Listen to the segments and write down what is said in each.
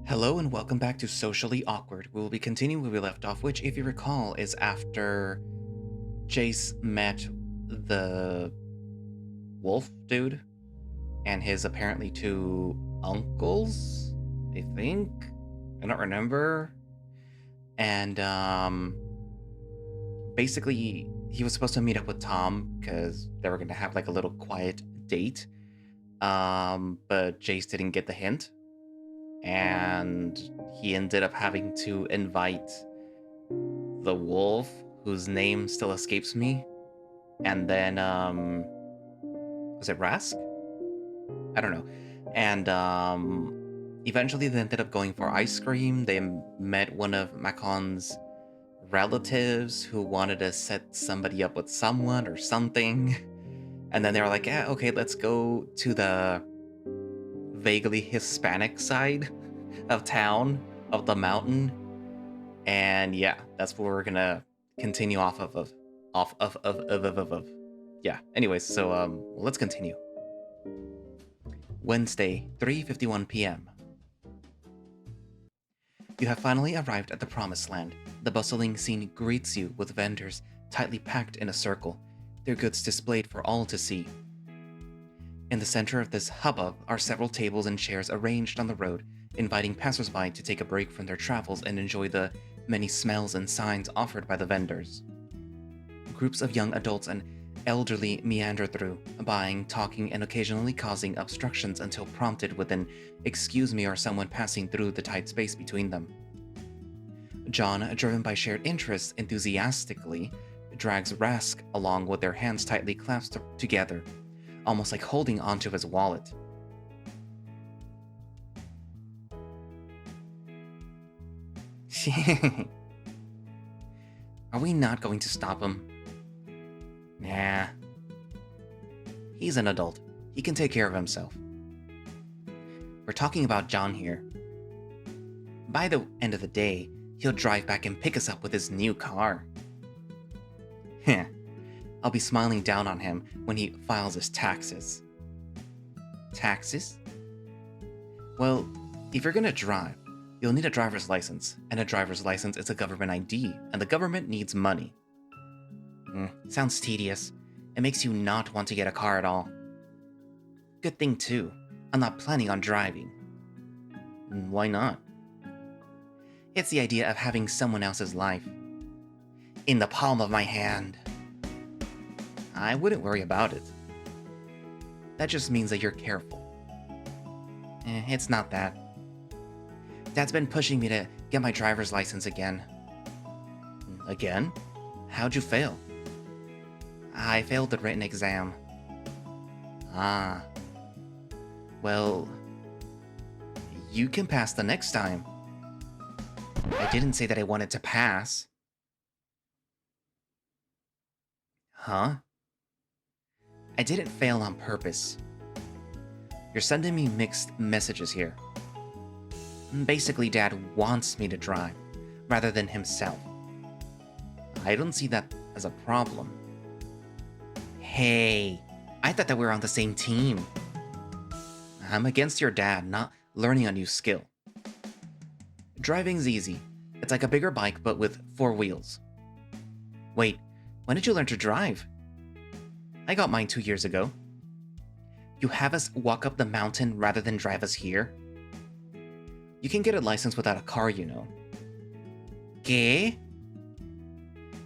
Hello and welcome back to Socially Awkward. We will be continuing where we left off, which, if you recall, is after Jayce met the wolf dude and his apparently two uncles, I think. I don't remember. And basically he was supposed to meet up with Tom because they were going to have like a little quiet date. But Jayce didn't get the hint. And he ended up having to invite the wolf, whose name still escapes me. And then, was it Rask? I don't know. And eventually they ended up going for ice cream. They met one of Macon's relatives who wanted to set somebody up with someone or something. And then they were like, yeah, okay, let's go to the vaguely Hispanic side of town, of the mountain. And yeah, that's where we're gonna continue off of. Yeah. Anyways, so let's continue. Wednesday, 3:51 p.m. You have finally arrived at the Promised Land. The bustling scene greets you with vendors tightly packed in a circle, their goods displayed for all to see. In the center of this hubbub are several tables and chairs arranged on the road, inviting passersby to take a break from their travels and enjoy the many smells and signs offered by the vendors. Groups of young adults and elderly meander through, buying, talking, and occasionally causing obstructions until prompted with an "excuse me" or someone passing through the tight space between them. John, driven by shared interests, enthusiastically drags Rask along with their hands tightly clasped together, almost like holding onto his wallet. Are we not going to stop him? Nah. He's an adult. He can take care of himself. We're talking about John here. By the end of the day, he'll drive back and pick us up with his new car. Heh. I'll be smiling down on him when he files his taxes. Taxes? Well, if you're gonna drive, you'll need a driver's license, and a driver's license is a government ID, and the government needs money. Sounds tedious. It makes you not want to get a car at all. Good thing too, I'm not planning on driving. Why not? It's the idea of having someone else's life in the palm of my hand. I wouldn't worry about it. That just means that you're careful. It's not that. Dad's been pushing me to get my driver's license again. Again? How'd you fail? I failed the written exam. Ah. Well, you can pass the next time. I didn't say that I wanted to pass. Huh? I didn't fail on purpose. You're sending me mixed messages here. Basically, Dad wants me to drive, rather than himself. I don't see that as a problem. Hey, I thought that we were on the same team. I'm against your dad not learning a new skill. Driving's easy. It's like a bigger bike, but with 4 wheels. Wait, when did you learn to drive? I got mine 2 years ago. You have us walk up the mountain rather than drive us here? You can get a license without a car, you know. ¿Qué?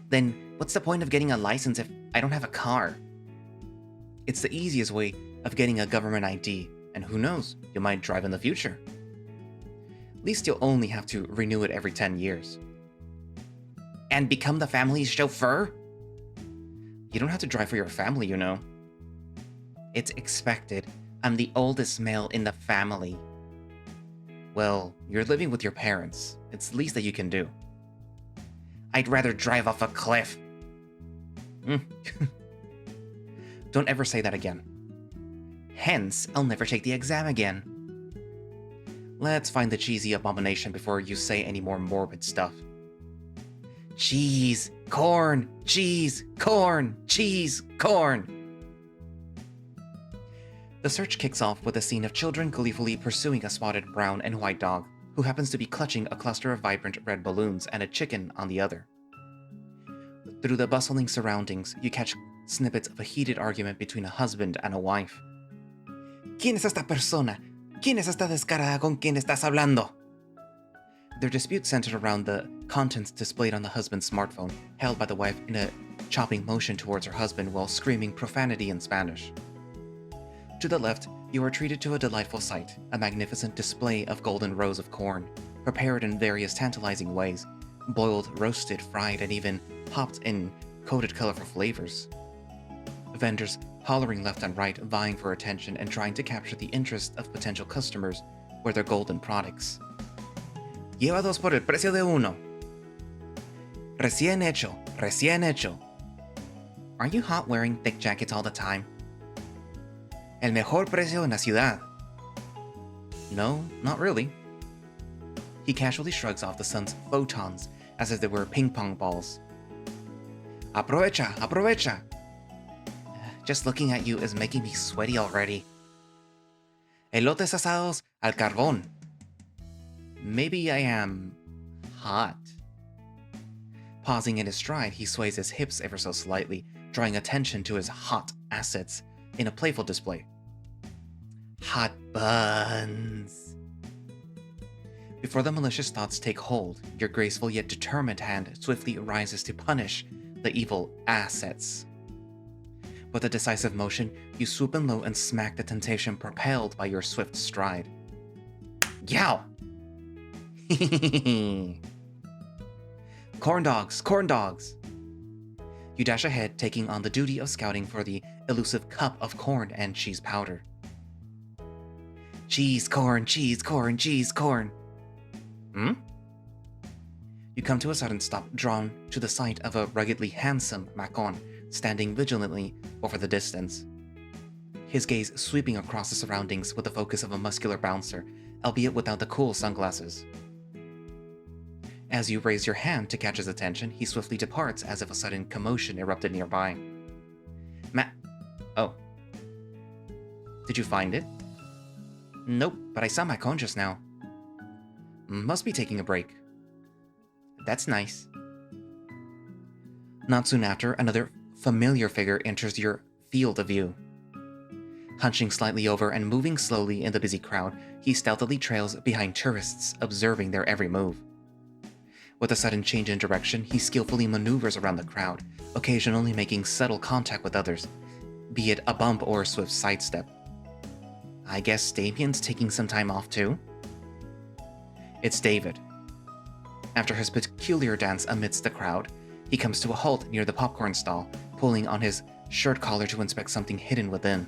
Then what's the point of getting a license if I don't have a car? It's the easiest way of getting a government ID, and who knows, you might drive in the future. At least you'll only have to renew it every 10 years. And become the family's chauffeur? You don't have to drive for your family, you know. It's expected. I'm the oldest male in the family. Well, you're living with your parents. It's the least that you can do. I'd rather drive off a cliff. Don't ever say that again. Hence, I'll never take the exam again. Let's find the cheesy abomination before you say any more morbid stuff. Cheese, corn, cheese, corn, cheese, corn. The search kicks off with a scene of children gleefully pursuing a spotted brown and white dog. who happens to be clutching a cluster of vibrant red balloons and a chicken on the other. Through the bustling surroundings, you catch snippets of a heated argument between a husband and a wife. ¿Quién es esta persona? ¿Quién es esta descarada con quien estás hablando? Their dispute centered around the contents displayed on the husband's smartphone, held by the wife in a chopping motion towards her husband while screaming profanity in Spanish. To the left, you are treated to a delightful sight, a magnificent display of golden rows of corn, prepared in various tantalizing ways, boiled, roasted, fried, and even popped in coated colorful flavors. Vendors hollering left and right, vying for attention and trying to capture the interest of potential customers with their golden products. Lleva dos por el precio de uno. Recién hecho, recién hecho. Are you hot wearing thick jackets all the time? El mejor precio en la ciudad. No, not really. He casually shrugs off the son's photons as if they were ping-pong balls. Aprovecha, aprovecha. Just looking at you is making me sweaty already. Elotes asados al carbón. Maybe I am hot. Pausing in his stride, he sways his hips ever so slightly, drawing attention to his hot assets in a playful display. Hot buns. Before the malicious thoughts take hold, your graceful yet determined hand swiftly rises to punish the evil assets. With a decisive motion, you swoop in low and smack the temptation propelled by your swift stride. Yow! Corn dogs, corn dogs! You dash ahead, taking on the duty of scouting for the elusive cup of corn and cheese powder. Cheese, corn, cheese, corn, cheese, corn. You come to a sudden stop, drawn to the sight of a ruggedly handsome Macon standing vigilantly over the distance. His gaze sweeping across the surroundings with the focus of a muscular bouncer, albeit without the cool sunglasses. As you raise your hand to catch his attention, he swiftly departs as if a sudden commotion erupted nearby. Oh. Did you find it? Nope, but I saw Macon just now. Must be taking a break. That's nice. Not soon after, another familiar figure enters your field of view. Hunching slightly over and moving slowly in the busy crowd, he stealthily trails behind tourists, observing their every move. With a sudden change in direction, he skillfully maneuvers around the crowd, occasionally making subtle contact with others, be it a bump or a swift sidestep. I guess Damien's taking some time off too? It's David. After his peculiar dance amidst the crowd, he comes to a halt near the popcorn stall, pulling on his shirt collar to inspect something hidden within.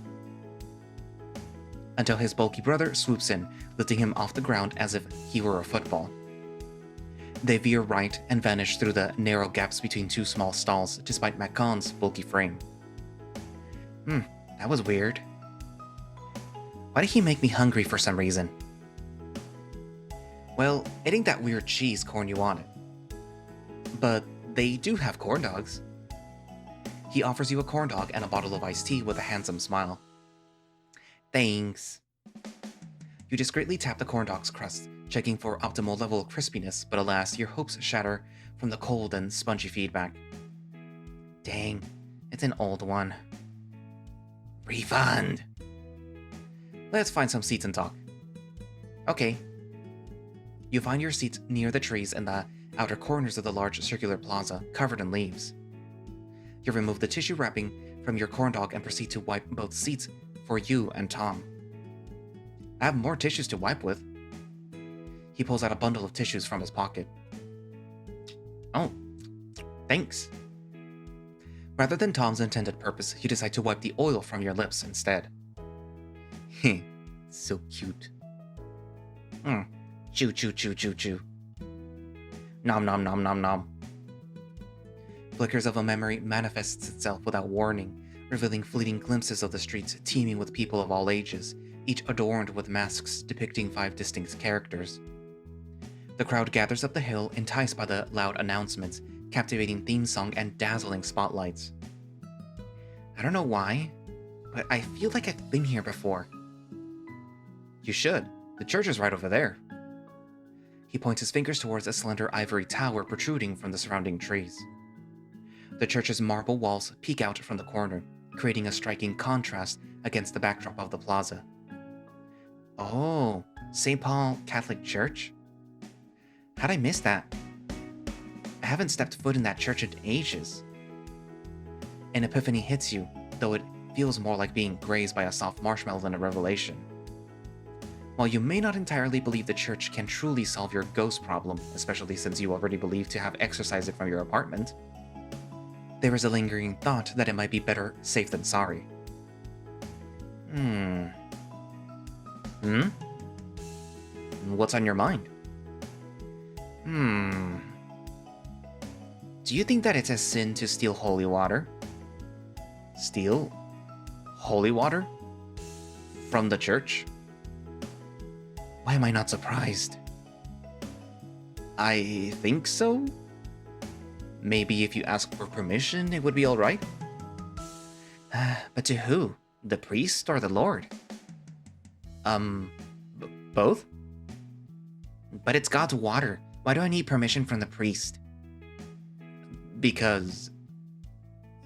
Until his bulky brother swoops in, lifting him off the ground as if he were a football. They veer right and vanish through the narrow gaps between two small stalls, despite Macon's bulky frame. That was weird. Why did he make me hungry for some reason? Well, it ain't that weird cheese corn you wanted. But they do have corn dogs. He offers you a corn dog and a bottle of iced tea with a handsome smile. Thanks. You discreetly tap the corn dog's crust, checking for optimal level of crispiness, but alas, your hopes shatter from the cold and spongy feedback. Dang, it's an old one. Refund! Let's find some seats and talk. Okay. You find your seats near the trees in the outer corners of the large circular plaza, covered in leaves. You remove the tissue wrapping from your corn dog and proceed to wipe both seats for you and Tom. I have more tissues to wipe with. He pulls out a bundle of tissues from his pocket. Oh, thanks. Rather than Tom's intended purpose, you decide to wipe the oil from your lips instead. Heh, so cute. Chew, chew, chew, chew, chew. Nom, nom, nom, nom, nom. Flickers of a memory manifests itself without warning, revealing fleeting glimpses of the streets teeming with people of all ages, each adorned with masks depicting 5 distinct characters. The crowd gathers up the hill, enticed by the loud announcements, captivating theme song, and dazzling spotlights. I don't know why, but I feel like I've been here before. You should. The church is right over there. He points his fingers towards a slender ivory tower protruding from the surrounding trees. The church's marble walls peek out from the corner, creating a striking contrast against the backdrop of the plaza. Oh, St. Paul Catholic Church? How'd I miss that? I haven't stepped foot in that church in ages. An epiphany hits you, though it feels more like being grazed by a soft marshmallow than a revelation. While you may not entirely believe the church can truly solve your ghost problem, especially since you already believe to have exorcised it from your apartment, there is a lingering thought that it might be better safe than sorry. What's on your mind? Do you think that it's a sin to steal holy water? Steal holy water? From the church? Why am I not surprised? I think so? Maybe if you ask for permission, it would be alright? But to who? The priest or the Lord? Both? But it's God's water. Why do I need permission from the priest? Because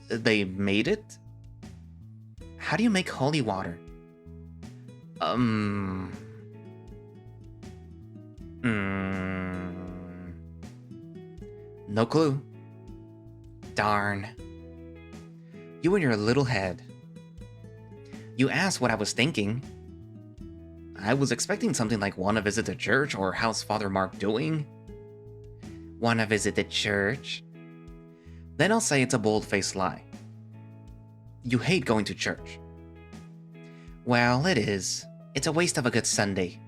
they made it? How do you make holy water? No clue. Darn. You and your little head. You asked what I was thinking. I was expecting something like wanna visit the church or how's Father Mark doing? Wanna visit the church? Then I'll say it's a bold-faced lie. You hate going to church. Well, it is. It's a waste of a good Sunday.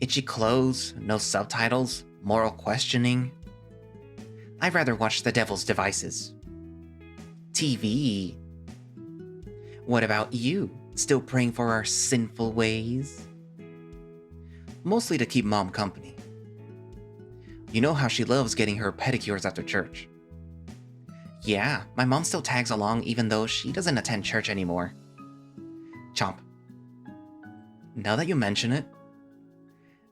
Itchy clothes, no subtitles, moral questioning. I'd rather watch The Devil's Devices. TV. What about you? Still praying for our sinful ways? Mostly to keep Mom company. You know how she loves getting her pedicures after church. Yeah, my mom still tags along even though she doesn't attend church anymore. Chomp. Now that you mention it,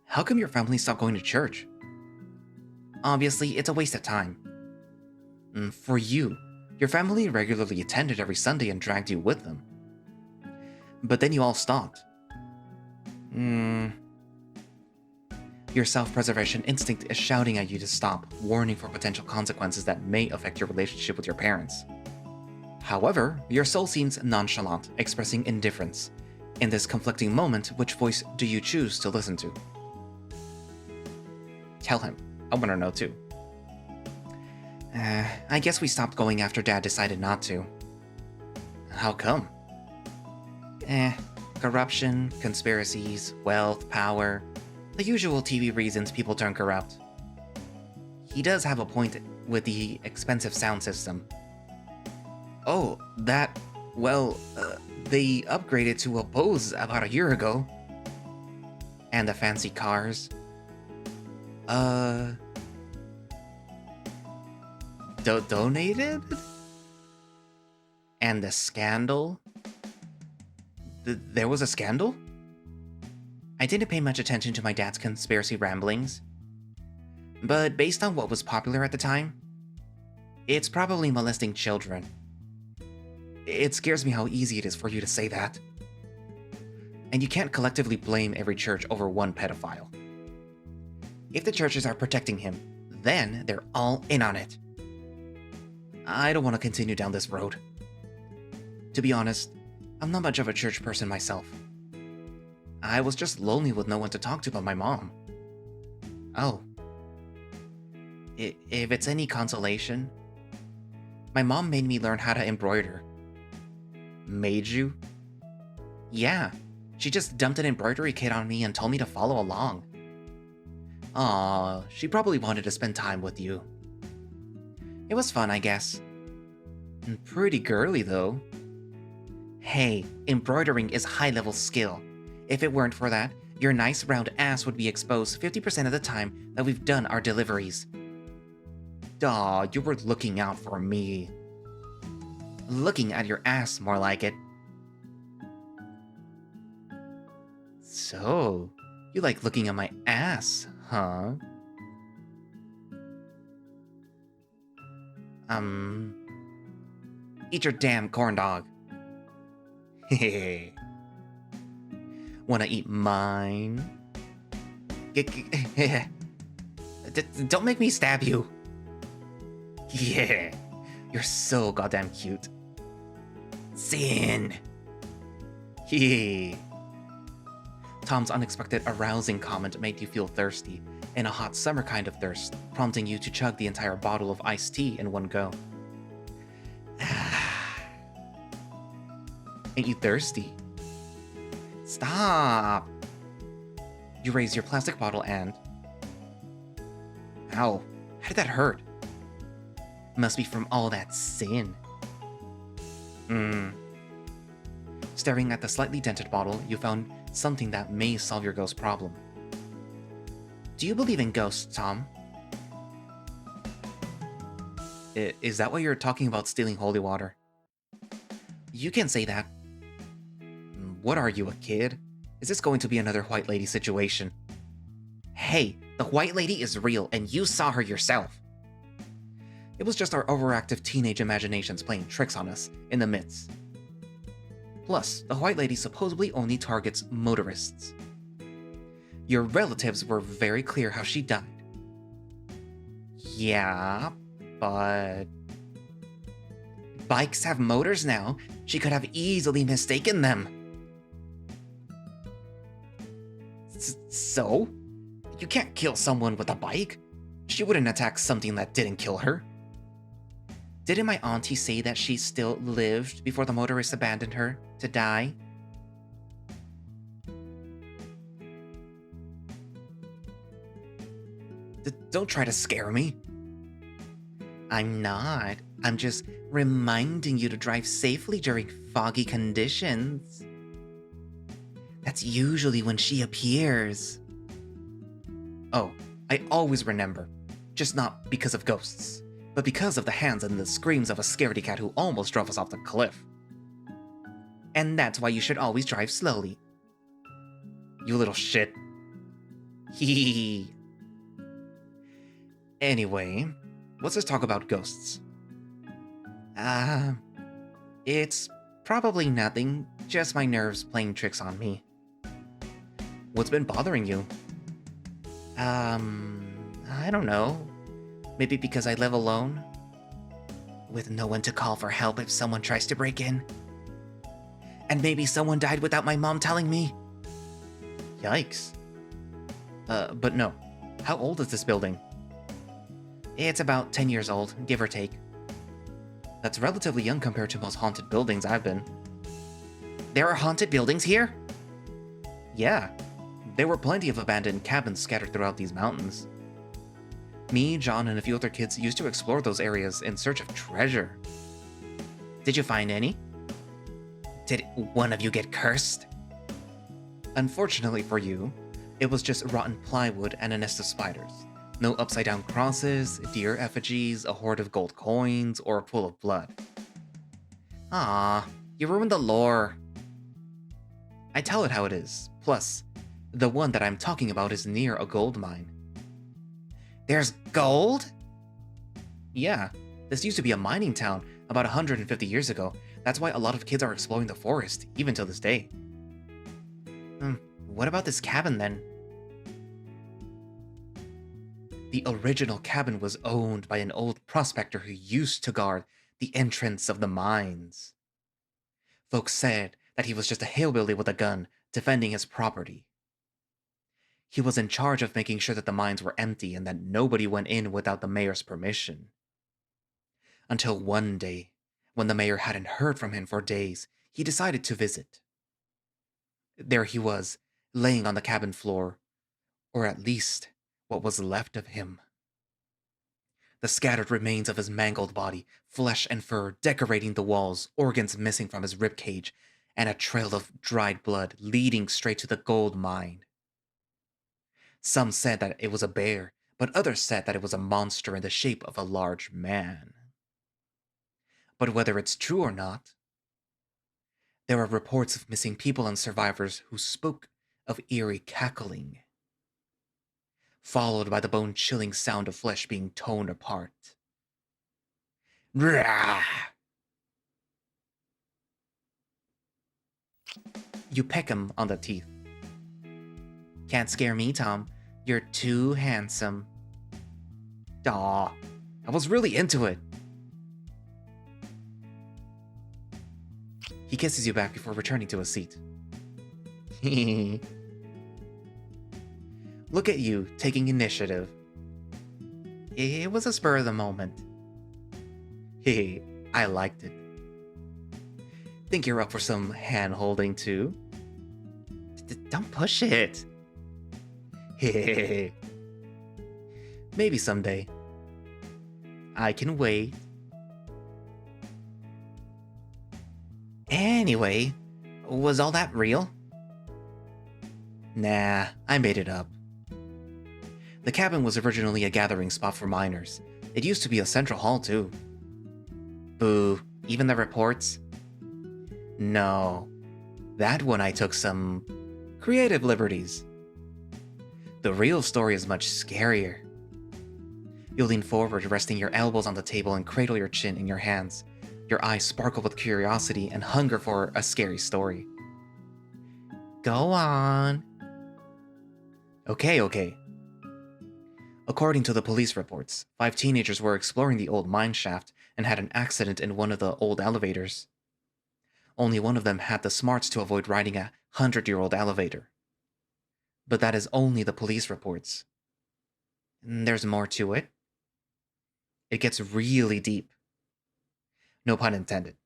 how come your family stopped going to church? Obviously, it's a waste of time. For you, your family regularly attended every Sunday and dragged you with them. But then you all stopped. Your self-preservation instinct is shouting at you to stop, warning for potential consequences that may affect your relationship with your parents. However, your soul seems nonchalant, expressing indifference. In this conflicting moment, which voice do you choose to listen to? Tell him. I want to know too. I guess we stopped going after Dad decided not to. How come? Corruption, conspiracies, wealth, power. The usual TV reasons people turn corrupt. He does have a point with the expensive sound system. Oh, that... well, they upgraded to a Bose about a year ago. And the fancy cars. Donated? And the scandal? There was a scandal? I didn't pay much attention to my dad's conspiracy ramblings. But based on what was popular at the time, it's probably molesting children. It scares me how easy it is for you to say that. And you can't collectively blame every church over one pedophile. If the churches are protecting him, then they're all in on it. I don't want to continue down this road. To be honest, I'm not much of a church person myself. I was just lonely with no one to talk to but my mom. Oh. If it's any consolation, my mom made me learn how to embroider. Made you? Yeah, she just dumped an embroidery kit on me and told me to follow along. Aw, she probably wanted to spend time with you. It was fun, I guess. And pretty girly, though. Hey, embroidering is high-level skill. If it weren't for that, your nice round ass would be exposed 50% of the time that we've done our deliveries. Aw, you were looking out for me. Looking at your ass, more like it. So, you like looking at my ass, Huh? Um, Eat your damn corn dog. Hehe. Wanna eat mine? Don't make me stab you. Yeah, you're so goddamn cute. Sin. Hee. Tom's unexpected arousing comment made you feel thirsty, in a hot summer kind of thirst, prompting you to chug the entire bottle of iced tea in one go. Ain't you thirsty? Stop! You raise your plastic bottle and... Ow, how did that hurt? Must be from all that sin. Staring at the slightly dented bottle, you found something that may solve your ghost problem. Do you believe in ghosts, Tom? Is that why you're talking about stealing holy water? You can say that. What are you, a kid? Is this going to be another white lady situation? Hey, the white lady is real, and you saw her yourself. It was just our overactive teenage imaginations playing tricks on us in the myths. Plus, the white lady supposedly only targets motorists. Your relatives were very clear how she died. Yeah, but... Bikes have motors now. She could have easily mistaken them. So? You can't kill someone with a bike. She wouldn't attack something that didn't kill her. Didn't my auntie say that she still lived before the motorist abandoned her to die? Don't try to scare me. I'm not. I'm just reminding you to drive safely during foggy conditions. That's usually when she appears. Oh, I always remember. Just not because of ghosts, but because of the hands and the screams of a scaredy cat who almost drove us off the cliff. And that's why you should always drive slowly. You little shit. Hee. Anyway, let's just talk about ghosts. It's probably nothing, just my nerves playing tricks on me. What's been bothering you? I don't know. Maybe because I live alone? With no one to call for help if someone tries to break in. And maybe someone died without my mom telling me. Yikes. But no. How old is this building? It's about 10 years old, give or take. That's relatively young compared to most haunted buildings I've been. There are haunted buildings here? Yeah. There were plenty of abandoned cabins scattered throughout these mountains. Me, John, and a few other kids used to explore those areas in search of treasure. Did you find any? Did one of you get cursed? Unfortunately for you, it was just rotten plywood and a nest of spiders. No upside-down crosses, deer effigies, a hoard of gold coins, or a pool of blood. Ah, you ruined the lore. I tell it how it is. Plus, the one that I'm talking about is near a gold mine. There's gold? Yeah, this used to be a mining town about 150 years ago. That's why a lot of kids are exploring the forest, even till this day. What about this cabin then? The original cabin was owned by an old prospector who used to guard the entrance of the mines. Folks said that he was just a hillbilly with a gun, defending his property. He was in charge of making sure that the mines were empty and that nobody went in without the mayor's permission. Until one day, when the mayor hadn't heard from him for days, he decided to visit. There he was, laying on the cabin floor, or at least what was left of him. The scattered remains of his mangled body, flesh and fur decorating the walls, organs missing from his ribcage, and a trail of dried blood leading straight to the gold mine. Some said that it was a bear, but others said that it was a monster in the shape of a large man. But whether it's true or not, there are reports of missing people and survivors who spoke of eerie cackling. followed by the bone-chilling sound of flesh being torn apart. Rah! You peck him on the teeth. Can't scare me, Tom. You're too handsome. Aw, I was really into it. He kisses you back before returning to his seat. Look at you, taking initiative. It was a spur of the moment. I liked it. Think you're up for some hand-holding too? Don't push it. Maybe someday. I can wait. Anyway, was all that real? Nah, I made it up. The cabin was originally a gathering spot for miners. It used to be a central hall too. Boo, even the reports? No, that one I took some creative liberties. The real story is much scarier. You lean forward, resting your elbows on the table and cradle your chin in your hands. Your eyes sparkle with curiosity and hunger for a scary story. Go on. Okay. According to the police reports, 5 teenagers were exploring the old mine shaft and had an accident in one of the old elevators. Only one of them had the smarts to avoid riding a 100-year-old elevator. But that is only the police reports. There's more to it. It gets really deep. No pun intended.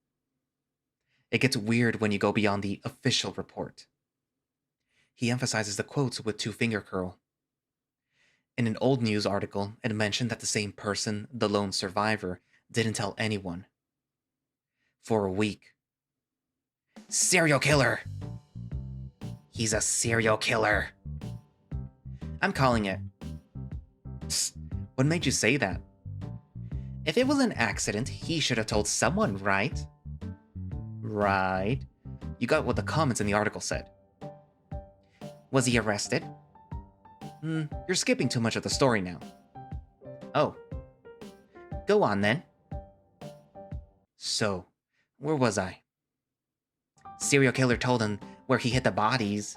It gets weird when you go beyond the official report. He emphasizes the quotes with 2-finger curl. In an old news article, it mentioned that the same person, the lone survivor, didn't tell anyone. For a week. Serial killer! He's a serial killer. I'm calling it. Psst, what made you say that? If it was an accident, he should have told someone, right? Right. You got what the comments in the article said. Was he arrested? You're skipping too much of the story now. Oh. Go on then. So, where was I? Serial killer told him where he hid the bodies.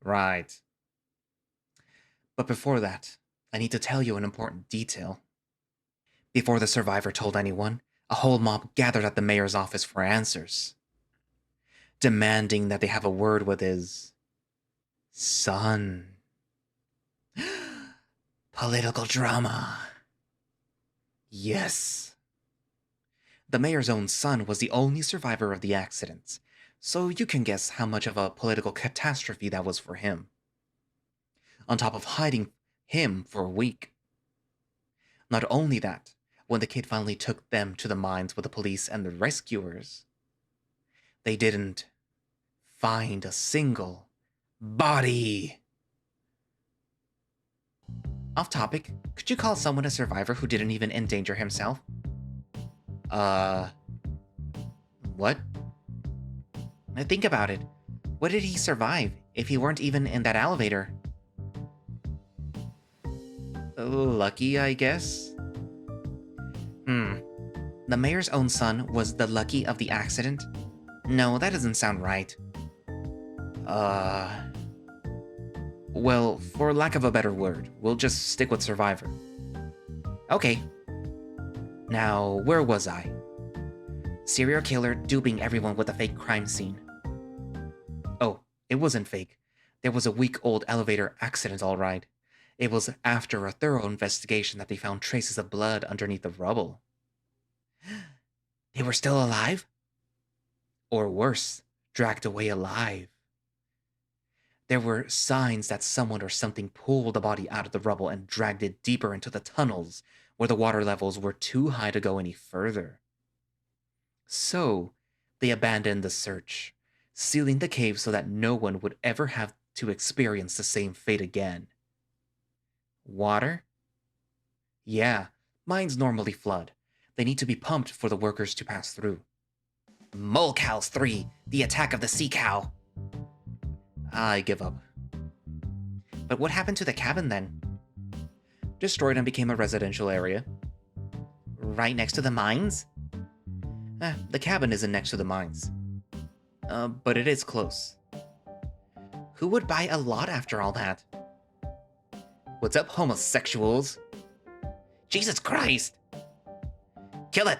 Right. But before that, I need to tell you an important detail. Before the survivor told anyone, a whole mob gathered at the mayor's office for answers, demanding that they have a word with his son. Political drama. Yes. The mayor's own son was the only survivor of the accident, so you can guess how much of a political catastrophe that was for him. On top of hiding him for a week. Not only that, when the kid finally took them to the mines with the police and the rescuers, they didn't find a single body. Off topic, could you call someone a survivor who didn't even endanger himself? What? Think about it. What did he survive if he weren't even in that elevator? Lucky, I guess? The mayor's own son was the lucky of the accident? No, that doesn't sound right. Well, for lack of a better word, we'll just stick with survivor. Okay. Now, where was I? Serial killer duping everyone with a fake crime scene. Oh, it wasn't fake. There was a week-old elevator accident, all right. It was after a thorough investigation that they found traces of blood underneath the rubble. They were still alive? Or worse, dragged away alive. There were signs that someone or something pulled the body out of the rubble and dragged it deeper into the tunnels, where the water levels were too high to go any further. So, they abandoned the search, sealing the cave so that no one would ever have to experience the same fate again. Water? Yeah, mines normally flood. They need to be pumped for the workers to pass through. Mole Cows 3, the attack of the sea cow. I give up. But what happened to the cabin then? Destroyed and became a residential area. Right next to the mines? The cabin isn't next to the mines. But it is close. Who would buy a lot after all that? What's up, homosexuals? Jesus Christ! Kill it!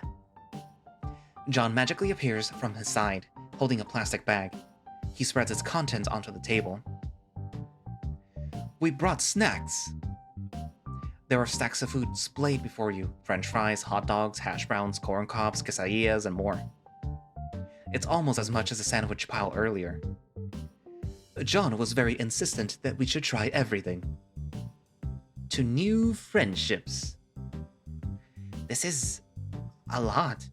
John magically appears from his side, holding a plastic bag. He spreads its contents onto the table. We brought snacks. There are stacks of food splayed before you. French fries, hot dogs, hash browns, corn cobs, quesadillas, and more. It's almost as much as a sandwich pile earlier. John was very insistent that we should try everything. To new friendships. This is a lot.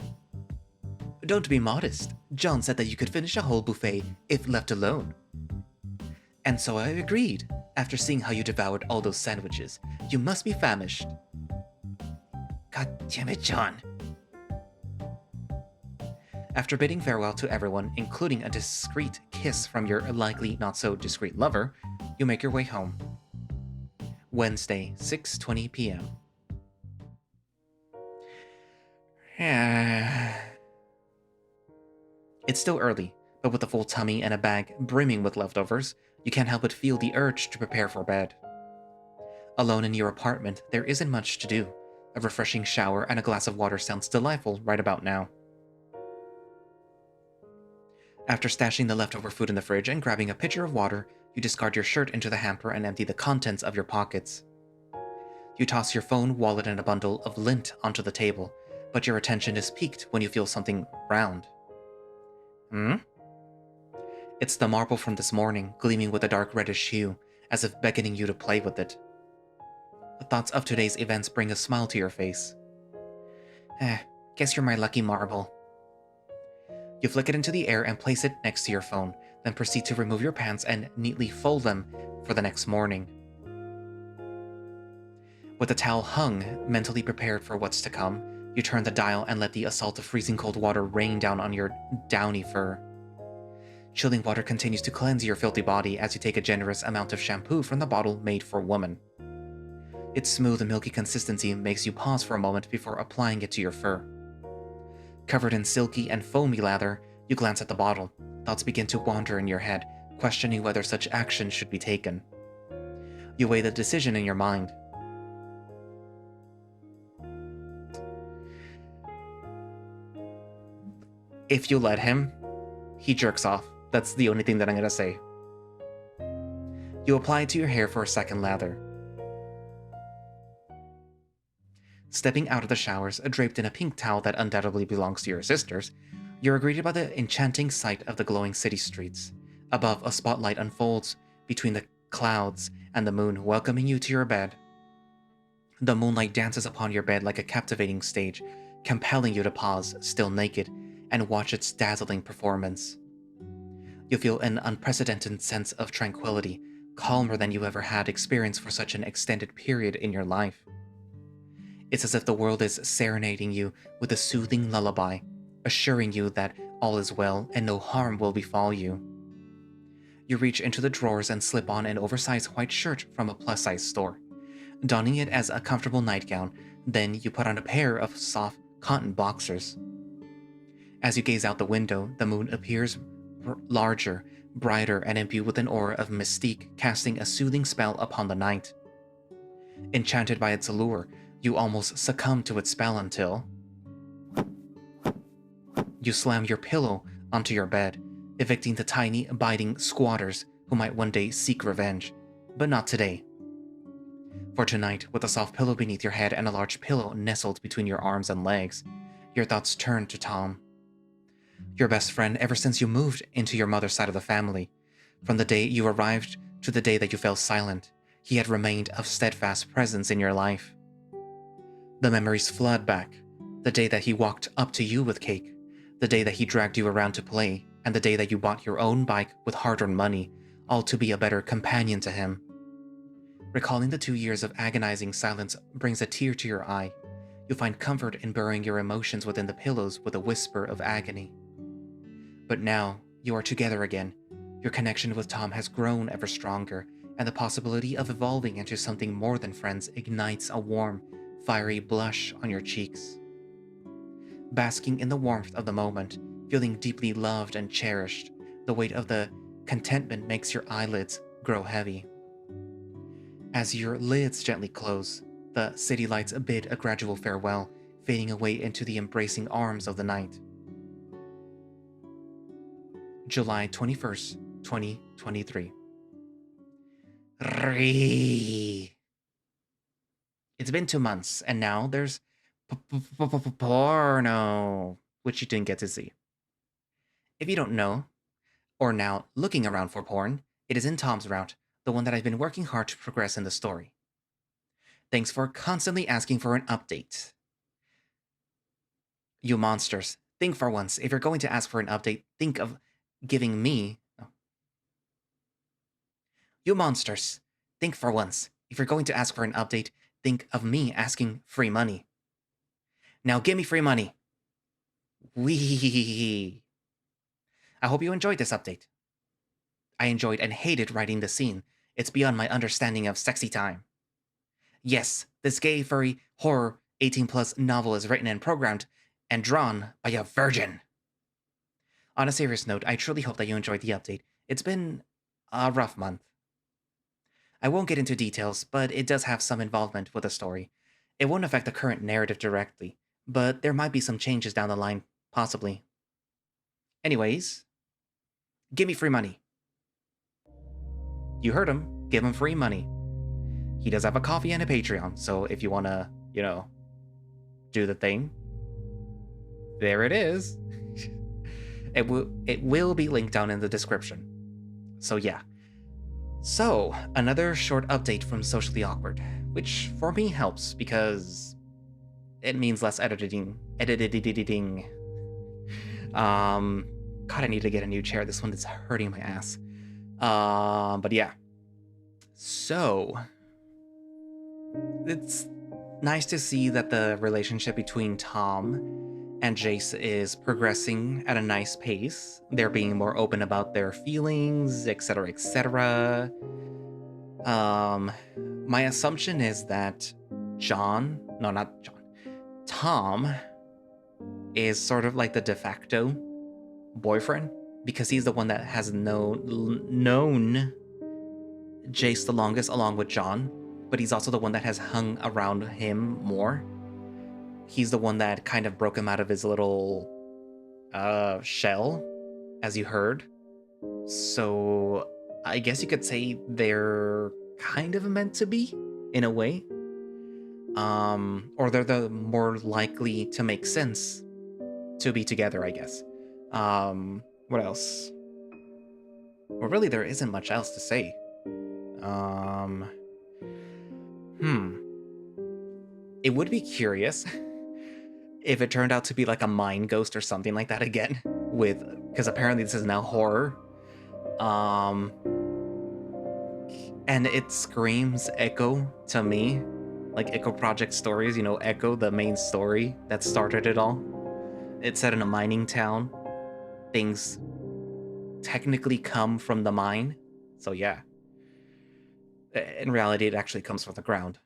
Don't be modest. John said that you could finish a whole buffet if left alone. And so I agreed. After seeing how you devoured all those sandwiches, you must be famished. God damn it, John. After bidding farewell to everyone, including a discreet kiss from your likely not-so-discreet lover, you make your way home. Wednesday, 6:20 p.m. It's still early, but with a full tummy and a bag brimming with leftovers, you can't help but feel the urge to prepare for bed. Alone in your apartment, there isn't much to do. A refreshing shower and a glass of water sounds delightful right about now. After stashing the leftover food in the fridge and grabbing a pitcher of water, you discard your shirt into the hamper and empty the contents of your pockets. You toss your phone, wallet, and a bundle of lint onto the table, but your attention is piqued when you feel something round. It's the marble from this morning, gleaming with a dark reddish hue, as if beckoning you to play with it. The thoughts of today's events bring a smile to your face. Guess you're my lucky marble. You flick it into the air and place it next to your phone, then proceed to remove your pants and neatly fold them for the next morning. With the towel hung, mentally prepared for what's to come, you turn the dial and let the assault of freezing cold water rain down on your downy fur. Chilling water continues to cleanse your filthy body as you take a generous amount of shampoo from the bottle made for woman. Its smooth and milky consistency makes you pause for a moment before applying it to your fur. Covered in silky and foamy lather, you glance at the bottle. Thoughts begin to wander in your head, questioning whether such action should be taken. You weigh the decision in your mind. If you let him, he jerks off. That's the only thing that I'm gonna say. You apply it to your hair for a second lather. Stepping out of the showers, draped in a pink towel that undoubtedly belongs to your sisters, you're greeted by the enchanting sight of the glowing city streets. Above, a spotlight unfolds between the clouds and the moon, welcoming you to your bed. The moonlight dances upon your bed like a captivating stage, compelling you to pause, still naked, and watch its dazzling performance. You feel an unprecedented sense of tranquility, calmer than you ever had experienced for such an extended period in your life. It's as if the world is serenading you with a soothing lullaby, assuring you that all is well and no harm will befall you. You reach into the drawers and slip on an oversized white shirt from a plus-size store, donning it as a comfortable nightgown. Then you put on a pair of soft cotton boxers. As you gaze out the window, the moon appears larger, brighter, and imbued with an aura of mystique, casting a soothing spell upon the night. Enchanted by its allure, you almost succumb to its spell until you slam your pillow onto your bed, evicting the tiny, biting squatters who might one day seek revenge, but not today. For tonight, with a soft pillow beneath your head and a large pillow nestled between your arms and legs, your thoughts turn to Tom. Your best friend ever since you moved into your mother's side of the family. From the day you arrived to the day that you fell silent, he had remained of steadfast presence in your life. The memories flood back. The day that he walked up to you with cake, the day that he dragged you around to play, and the day that you bought your own bike with hard-earned money, all to be a better companion to him. Recalling the 2 years of agonizing silence brings a tear to your eye. You find comfort in burying your emotions within the pillows with a whisper of agony. But now, you are together again. Your connection with Tom has grown ever stronger, and the possibility of evolving into something more than friends ignites a warm, fiery blush on your cheeks. Basking in the warmth of the moment, feeling deeply loved and cherished, the weight of the contentment makes your eyelids grow heavy. As your lids gently close, the city lights bid a gradual farewell, fading away into the embracing arms of the night. July 21st, 2023. It's been 2 months, and now there's porno, which you didn't get to see. If you don't know, or now looking around for porn, it is in Tom's route, the one that I've been working hard to progress in the story. Thanks for constantly asking for an update. You monsters, think for once. If you're going to ask for an update, think of giving me... Oh. You monsters, think for once. If you're going to ask for an update, think of me asking free money. Now give me free money. Wee. I hope you enjoyed this update. I enjoyed and hated writing the scene. It's beyond my understanding of sexy time. Yes, this gay, furry, horror, 18-plus novel is written and programmed and drawn by a virgin. On a serious note, I truly hope that you enjoyed the update. It's been a rough month. I won't get into details, but it does have some involvement with the story. It won't affect the current narrative directly, but there might be some changes down the line, possibly. Anyways, give me free money. You heard him. Give him free money. He does have a Ko-fi and a Patreon, so if you want to, do the thing, there it is. It will be linked down in the description. So yeah. So, another short update from Socially Awkward, which for me helps because it means less editing. God, I need to get a new chair. This one is hurting my ass. But yeah. So, it's nice to see that the relationship between Tom and Jayce is progressing at a nice pace. They're being more open about their feelings, etc., etc. My assumption is that Tom is sort of like the de facto boyfriend because he's the one that has known Jayce the longest along with John, but he's also the one that has hung around him more. He's the one that kind of broke him out of his little shell, as you heard. So I guess you could say they're kind of meant to be, in a way. Or they're the more likely to make sense to be together, I guess. What else? Well, really, there isn't much else to say. It would be curious if it turned out to be like a mind ghost or something like that again, because apparently this is now horror. And it screams Echo to me, like Echo Project Stories, Echo, the main story that started it all. It's set in a mining town. Things technically come from the mine, so yeah. In reality, it actually comes from the ground,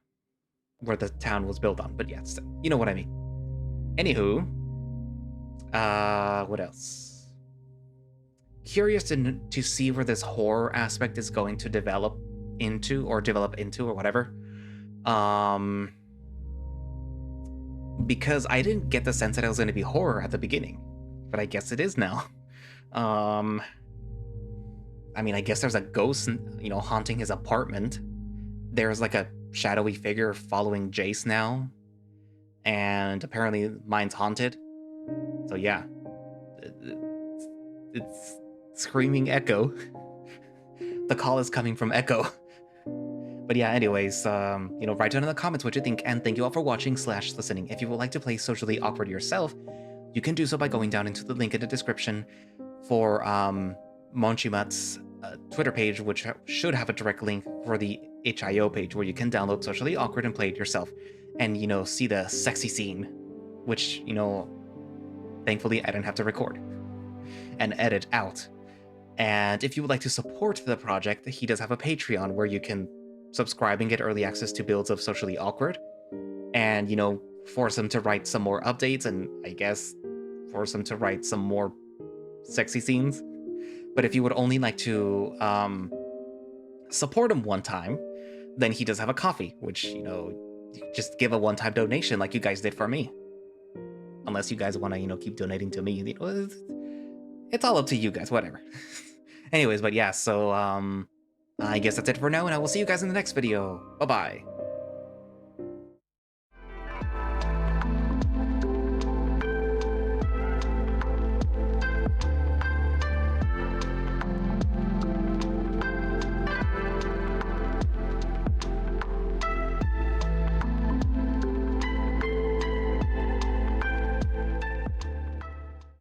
where the town was built on, but yeah, you know what I mean. Anywho, what else? Curious to see where this horror aspect is going to develop into or whatever. Because I didn't get the sense that it was going to be horror at the beginning, but I guess it is now. I mean, I guess there's a ghost, haunting his apartment. There's like a shadowy figure following Jayce now, and apparently mine's haunted. So yeah, it's screaming Echo. The call is coming from Echo. But yeah, anyways, write down in the comments what you think, and thank you all for watching / listening. If you would like to play Socially Awkward yourself, you can do so by going down into the link in the description for Monchimutt's Twitter page, which should have a direct link for the HIO page where you can download Socially Awkward and play it yourself, and see the sexy scene, which thankfully I didn't have to record and edit out. And if you would like to support the project, he does have a Patreon where you can subscribe and get early access to builds of Socially Awkward, and, force him to write some more updates, and I guess force him to write some more sexy scenes. But if you would only like to support him one time, then he does have a coffee, which, you just give a one-time donation like you guys did for me. Unless you guys want to, keep donating to me. It's all up to you guys, whatever. Anyways, but yeah, so I guess that's it for now, and I will see you guys in the next video. Bye-bye.